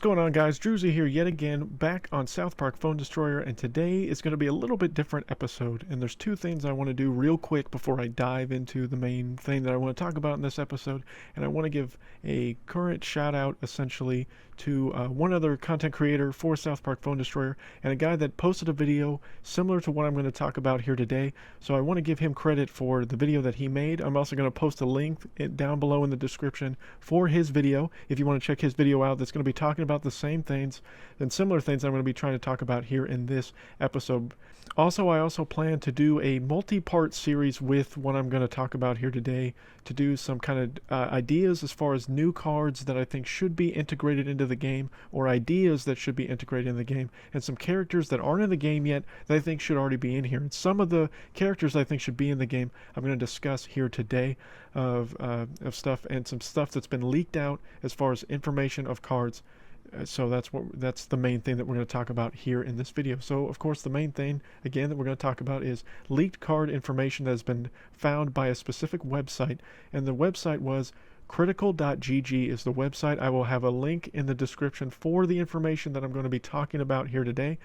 going on, guys? Drewzy here yet again, back on South Park Phone Destroyer, and today is going to be a little bit different episode. And there's two things I want to do real quick before I dive into the main thing that I want to talk about in this episode. And I want to give a current shout out, essentially, to one other content creator for South Park Phone Destroyer, and a guy that posted a video similar to what I'm going to talk about here today. So I want to give him credit for the video that he made. I'm also going to post a link down below in the description for his video if you want to check his video out. That's going to be talking about the same things and similar things I'm going to be trying to talk about here in this episode. Also, I also plan to do a multi-part series with what I'm going to talk about here today, to do some kind of ideas as far as new cards that I think should be integrated into the game, or ideas that should be integrated in the game, and some characters that aren't in the game yet that I think should already be in here. And some of the characters I think should be in the game I'm going to discuss here today of stuff, and some stuff that's been leaked out as far as information of cards. So that's the main thing that we're going to talk about here in this video. So of course the main thing again that we're going to talk about is leaked card information that has been found by a specific website, and the website was critical.gg is the website. I will have a link in the description for the information that I'm going to be talking about here today.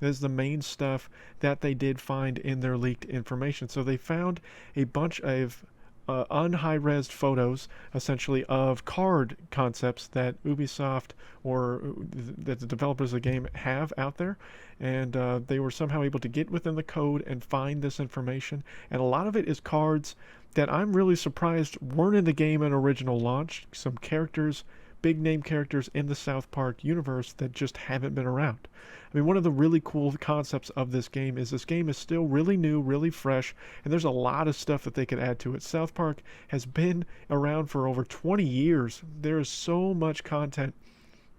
This is the main stuff that they did find in their leaked information. So they found a bunch of unhigh-res photos, essentially, of card concepts that Ubisoft or that the developers of the game have out there, and they were somehow able to get within the code and find this information. And a lot of it is cards that I'm really surprised weren't in the game in original launch. Some characters, big name characters in the South Park universe that just haven't been around. I mean, one of the really cool concepts of this game is still really new, really fresh, and there's a lot of stuff that they could add to it. South Park has been around for over 20 years. There is so much content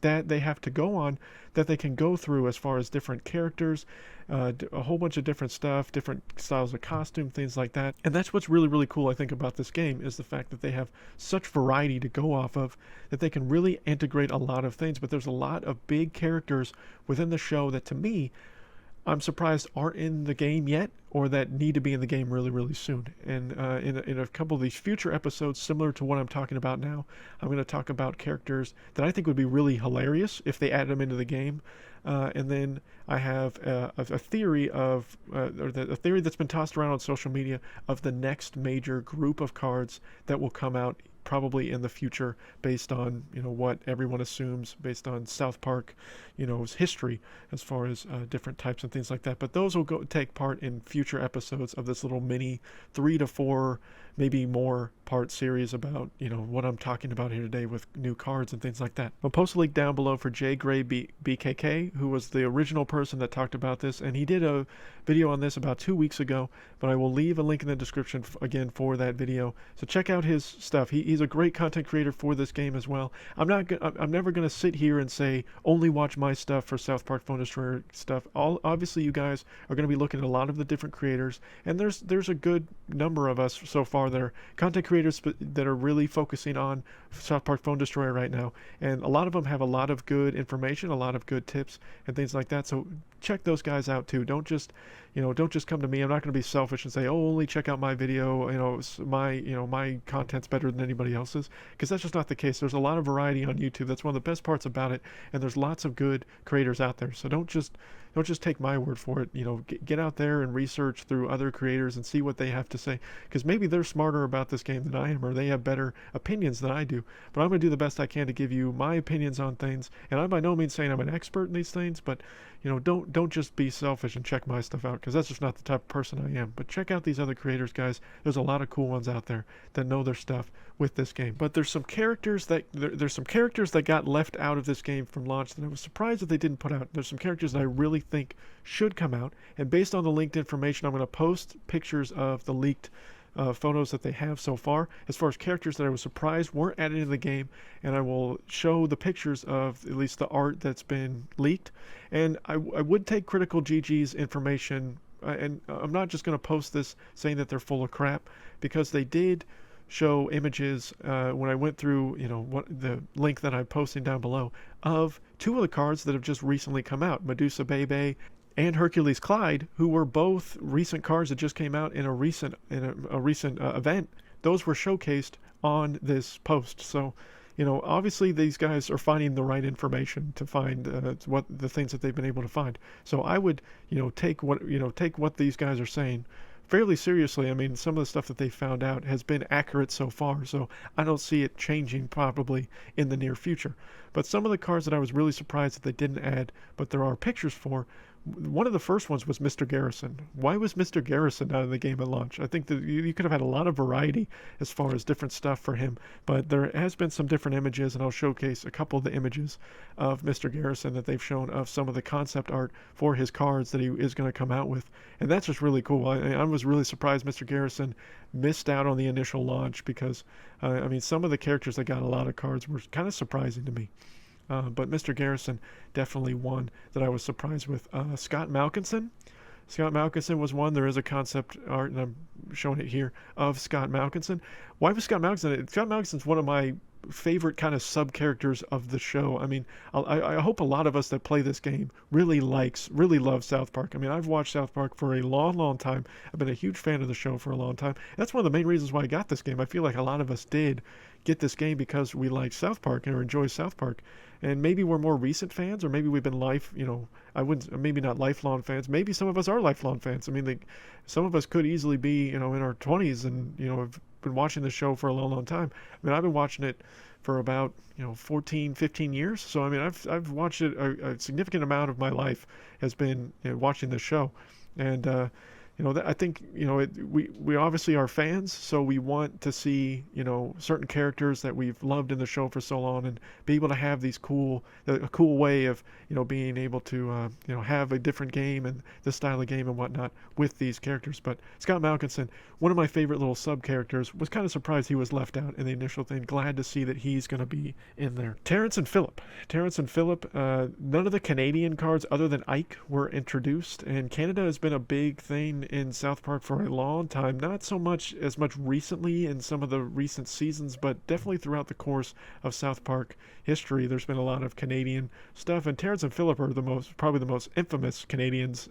that they have to go on, that they can go through as far as different characters, a whole bunch of different stuff, different styles of costume, things like that. And that's what's really, really cool, I think, about this game, is the fact that they have such variety to go off of, that they can really integrate a lot of things. But there's a lot of big characters within the show that, to me, I'm surprised aren't in the game yet, or that need to be in the game really, really soon. And in a couple of these future episodes, similar to what I'm talking about now, I'm going to talk about characters that I think would be really hilarious if they added them into the game. And then I have a theory of, a theory that's been tossed around on social media of the next major group of cards that will come out probably in the future, based on, you know, what everyone assumes based on South Park, you know, history as far as different types and things like that. But those will take part in future episodes of this little mini 3 to 4, maybe more part series about, you know, what I'm talking about here today with new cards and things like that. I'll post a link down below for J Gray BKK, who was the original person that talked about this, and he did a video on this about 2 weeks ago, but I will leave a link in the description again for that video. So check out his stuff. He's a great content creator for this game as well. I'm never going to sit here and say only watch my stuff for South Park Phone Destroyer stuff. Obviously you guys are going to be looking at a lot of the different creators, and there's a good number of us so far that are content creators that are really focusing on South Park Phone Destroyer right now, and a lot of them have a lot of good information, a lot of good tips and things like that. So check those guys out too. Don't just come to me. I'm not going to be selfish and say, oh, only check out my video, my content's better than anybody else's, because that's just not the case. There's a lot of variety on YouTube. That's one of the best parts about it, and there's lots of good creators out there. So don't just take my word for it. You know, get out there and research through other creators and see what they have to say, because maybe they're smarter about this game than I am, or they have better opinions than I do. But I'm going to do the best I can to give you my opinions on things, and I'm by no means saying I'm an expert in these things, but you know, don't just be selfish and check my stuff out, because that's just not the type of person I am. But check out these other creators, guys. There's a lot of cool ones out there that know their stuff with this game. But there's some characters that got left out of this game from launch that I was surprised that they didn't put out. There's some characters that I really think should come out, and based on the leaked information, I'm going to post pictures of the leaked photos that they have so far, as far as characters that I was surprised weren't added into the game, and I will show the pictures of at least the art that's been leaked. And I would take Critical GG's information, and I'm not just going to post this saying that they're full of crap, because they did show images when I went through, you know, what the link that I'm posting down below, of 2 of the cards that have just recently come out, Medusa Bebe and Hercules Clyde, who were both recent cards that just came out in a recent event. Those were showcased on this post. So obviously these guys are finding the right information to find what the things that they've been able to find. So I would, take what these guys are saying fairly seriously. I mean, some of the stuff that they found out has been accurate so far, so I don't see it changing probably in the near future. But some of the cards that I was really surprised that they didn't add, but there are pictures for, one of the first ones was Mr. Garrison. Why was Mr. Garrison not in the game at launch? I think that you could have had a lot of variety as far as different stuff for him, but there has been some different images, and I'll showcase a couple of the images of Mr. Garrison that they've shown of some of the concept art for his cards that he is going to come out with, and that's just really cool. I was really surprised Mr. Garrison missed out on the initial launch because, I mean, some of the characters that got a lot of cards were kind of surprising to me. But Mr. Garrison definitely one that I was surprised with. Scott Malkinson. Scott Malkinson was one. There is a concept art, and I'm showing it here, of Scott Malkinson. Why was Scott Malkinson? Scott Malkinson's one of my favorite kind of sub-characters of the show. I mean, I hope a lot of us that play this game really love South Park. I mean, I've watched South Park for a long, long time. I've been a huge fan of the show for a long time. That's one of the main reasons why I got this game. I feel like a lot of us did get this game because we like South Park or enjoy South Park. And maybe we're more recent fans, or maybe we've been maybe not lifelong fans. Maybe some of us are lifelong fans. I mean, some of us could easily be, in our 20s and, have been watching the show for a long, long time. I mean, I've been watching it for about, 14, 15 years. So, I mean, I've watched it, a significant amount of my life has been watching this show. And, I think, we obviously are fans, so we want to see, certain characters that we've loved in the show for so long and be able to have a cool way of, being able to, have a different game and this style of game and whatnot with these characters. But Scott Malkinson, one of my favorite little sub-characters, was kind of surprised he was left out in the initial thing. Glad to see that he's going to be in there. Terrence and Phillip, none of the Canadian cards other than Ike were introduced, and Canada has been a big thing in South Park for a long time. Not so much recently in some of the recent seasons, but definitely throughout the course of South Park history, there's been a lot of Canadian stuff. And Terrence and Phillip are probably the most infamous Canadians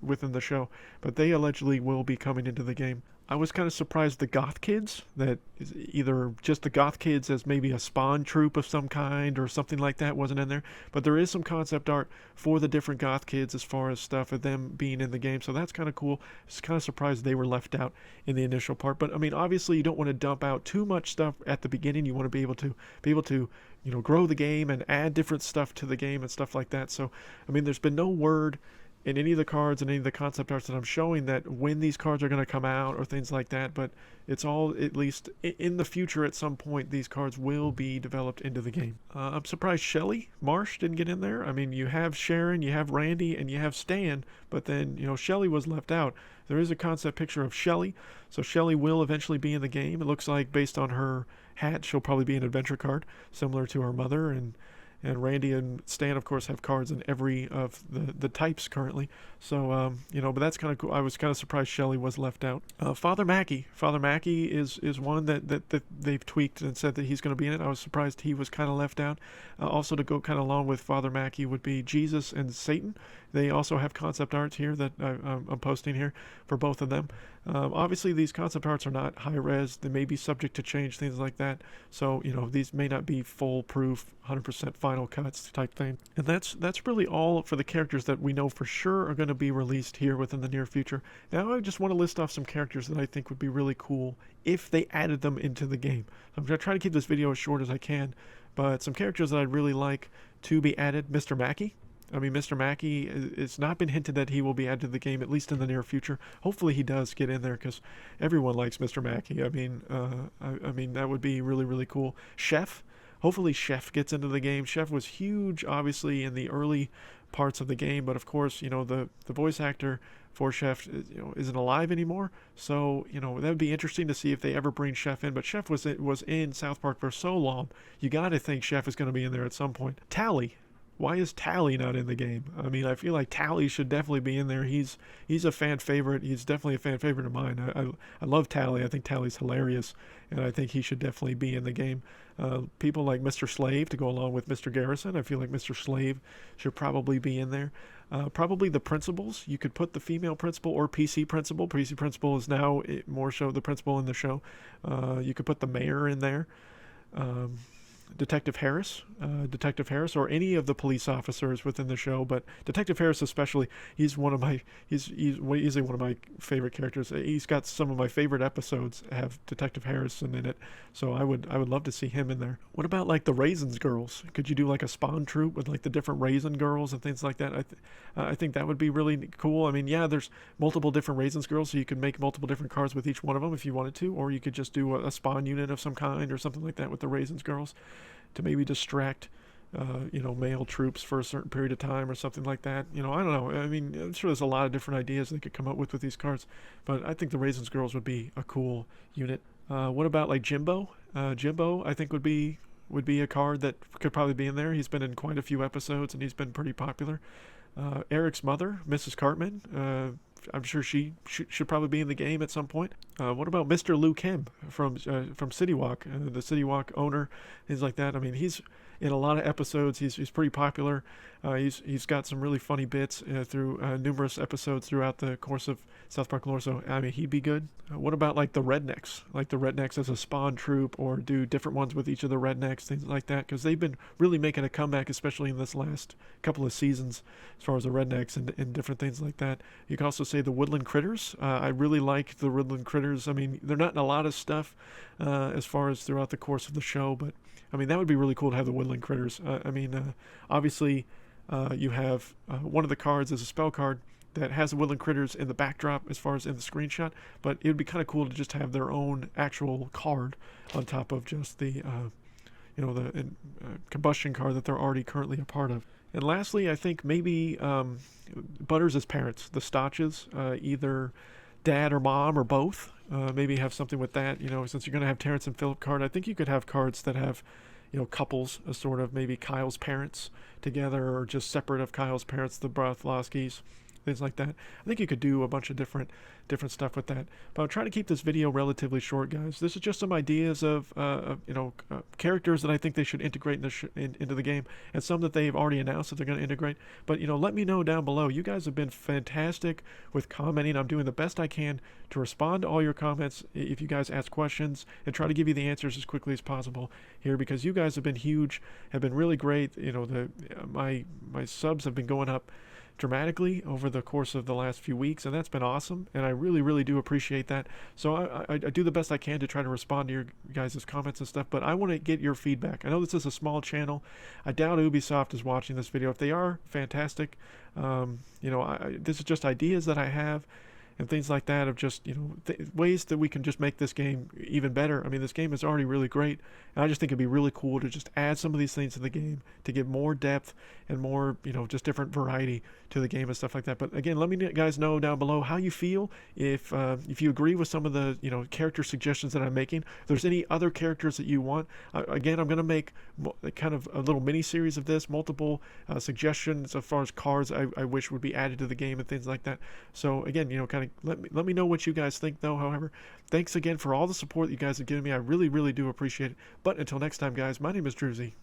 within the show, but they allegedly will be coming into the game. I was kind of surprised the Goth Kids, that is either just the Goth Kids as maybe a Spawn troop of some kind or something like that, wasn't in there. But there is some concept art for the different Goth Kids as far as stuff of them being in the game. So that's kind of cool. Just kind of surprised they were left out in the initial part. But I mean, obviously you don't want to dump out too much stuff at the beginning. You want to be able to grow the game and add different stuff to the game and stuff like that. So, I mean, there's been no word in any of the cards and any of the concept arts that I'm showing that when these cards are going to come out or things like that, but it's all, at least in the future at some point, these cards will be developed into the game. I'm surprised Shelly Marsh didn't get in there. I mean, you have Sharon, you have Randy, and you have Stan, but then, Shelly was left out. There is a concept picture of Shelly, so Shelly will eventually be in the game. It looks like, based on her hat, she'll probably be an adventure card, similar to her mother, and Randy and Stan, of course, have cards in every of the types currently. So, but that's kind of cool. I was kind of surprised Shelly was left out. Father Mackey is one that they've tweaked and said that he's going to be in it. I was surprised he was kind of left out. Also, to go kind of along with Father Mackey would be Jesus and Satan. They also have concept arts here that I'm posting here for both of them. Obviously, these concept arts are not high res. They may be subject to change, things like that. So, these may not be foolproof, 100% final cuts type thing. And that's really all for the characters that we know for sure are going to be released here within the near future. Now, I just want to list off some characters that I think would be really cool if they added them into the game. So I'm going to try to keep this video as short as I can, but some characters that I'd really like to be added. Mr. Mackey. I mean, Mr. Mackey, it's not been hinted that he will be added to the game, at least in the near future. Hopefully he does get in there, because everyone likes Mr. Mackey. I mean, that would be really, really cool. Chef. Hopefully Chef gets into the game. Chef was huge, obviously, in the early parts of the game, but of course, the voice actor for Chef, isn't alive anymore. So, that would be interesting to see if they ever bring Chef in. But Chef was in South Park for so long. You got to think Chef is going to be in there at some point. Tally. Why is Tally not in the game? I mean, I feel like Tally should definitely be in there. He's a fan favorite. He's definitely a fan favorite of mine. I love Tally. I think Tally's hilarious, and I think he should definitely be in the game. People like Mr. Slave to go along with Mr. Garrison. I feel like Mr. Slave should probably be in there. Probably the principals. You could put the female principal or PC principal. PC principal is now more so the principal in the show. You could put the mayor in there. Detective Harris, or any of the police officers within the show, but Detective Harris especially. He's one of my he's easily one of my favorite characters. He's got some of my favorite episodes have Detective Harrison in it, so I would love to see him in there. What about like the Raisins girls? Could you do like a Spawn troop with like the different Raisin girls and things like that? I think that would be really cool. I mean, yeah, there's multiple different Raisins girls, so you could make multiple different cards with each one of them if you wanted to, or you could just do a Spawn unit of some kind or something like that with the Raisins girls to maybe distract male troops for a certain period of time or something like that. I don't know. I mean, I'm sure there's a lot of different ideas they could come up with these cards, but I think the Raisins Girls would be a cool unit. What about like Jimbo? Jimbo, I think would be a card that could probably be in there. He's been in quite a few episodes and he's been pretty popular. Eric's mother, Mrs. Cartman. I'm sure she should probably be in the game at some point. What about Mr. Liu Kim from City Walk, the City Walk owner, things like that? I mean, he's in a lot of episodes. He's pretty popular. He's got some really funny bits through numerous episodes throughout the course of South Park lore. So I mean, he'd be good. What about like the Rednecks as a Spawn troop, or do different ones with each of the Rednecks, things like that? Because they've been really making a comeback, especially in this last couple of seasons, as far as the Rednecks and different things like that. You can also say the Woodland Critters. I really like the Woodland Critters. I mean, they're not in a lot of stuff as far as throughout the course of the show, but I mean, that would be really cool to have the Woodland Critters. Obviously, you have one of the cards is a spell card that has the Woodland Critters in the backdrop as far as in the screenshot, but it would be kind of cool to just have their own actual card on top of just the combustion card that they're already currently a part of. And lastly, I think maybe Butters' parents, the Stotches, either dad or mom or both. Maybe have something with that. Since you're going to have Terrence and Philip card, I think you could have cards that have, couples, a sort of maybe Kyle's parents together, or just separate of Kyle's parents, the Broflovskis, things like that. I think you could do a bunch of different stuff with that. But I'll try to keep this video relatively short, guys. This is just some ideas of characters that I think they should integrate into the game, and some that they've already announced that they're going to integrate. But let me know down below. You guys have been fantastic with commenting. I'm doing the best I can to respond to all your comments if you guys ask questions, and try to give you the answers as quickly as possible here, because you guys have been huge, have been really great. My subs have been going up dramatically over the course of the last few weeks, and that's been awesome, and I really do appreciate that. So I do the best I can to try to respond to your guys' comments and stuff, but I want to get your feedback. I know this is a small channel. I doubt Ubisoft is watching this video. If they are, fantastic. This is just ideas that I have and things like that, of just ways that we can just make this game even better. I mean, this game is already really great, and I just think it'd be really cool to just add some of these things to the game to give more depth and more just different variety to the game and stuff like that. But again, let me guys know down below how you feel, if you agree with some of the character suggestions that I'm making. If there's any other characters that you want, again, I'm going to make kind of a little mini series of this, multiple suggestions as far as cards I wish would be added to the game and things like that. So again, kind of let me know what you guys think, though. However, thanks again for all the support that you guys have given me. I really do appreciate it. But until next time, guys, my name is Drewzy.